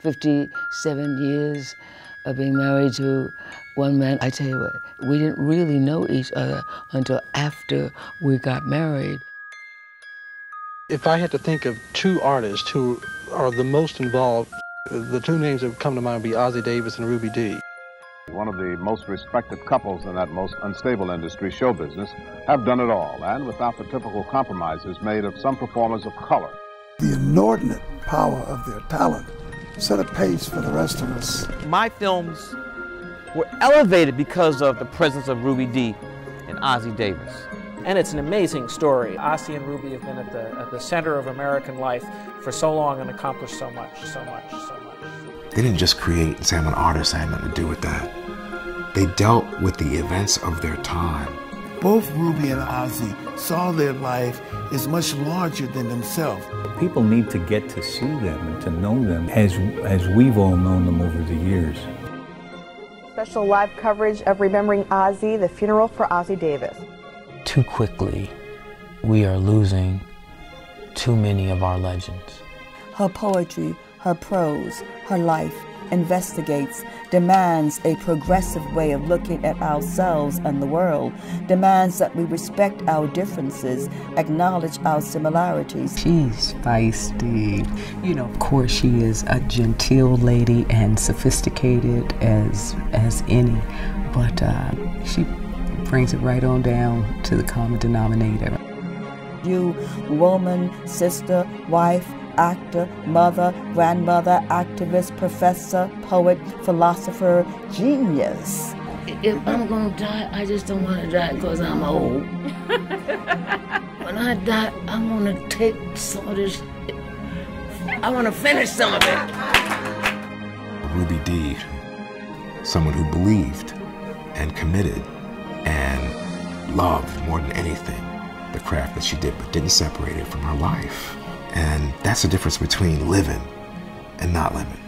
57 years of being married to one man. I tell you what, we didn't really know each other until after we got married. If I had to think of two artists who are the most involved, the two names that would come to mind would be Ossie Davis and Ruby Dee. One of the most respected couples in that most unstable industry, show business, have done it all, and without the typical compromises made of some performers of color. The inordinate power of their talent set a pace for the rest of us. My films were elevated because of the presence of Ruby Dee and Ossie Davis. And it's an amazing story. Ossie and Ruby have been at the center of American life for so long and accomplished so much. They didn't just create and say, I'm an artist, I had nothing to do with that. They dealt with the events of their time. Both Ruby and Ossie saw their life as much larger than themselves. People need to get to see them and to know them as we've all known them over the years. Special live coverage of Remembering Ossie, the funeral for Ossie Davis. Too quickly, we are losing too many of our legends. Her poetry, her prose, her life investigates, demands a progressive way of looking at ourselves and the world, demands that we respect our differences, acknowledge our similarities. She's feisty. You know, of course she is a genteel lady and sophisticated as any, but she brings it right on down to the common denominator. You, woman, sister, wife, actor, mother, grandmother, activist, professor, poet, philosopher, genius. If I'm gonna die, I just don't want to die because I'm old. When I die, I want to take some of this, I want to finish some of it. Ruby Dee, someone who believed and committed and loved more than anything the craft that she did, but didn't separate it from her life. And that's the difference between living and not living.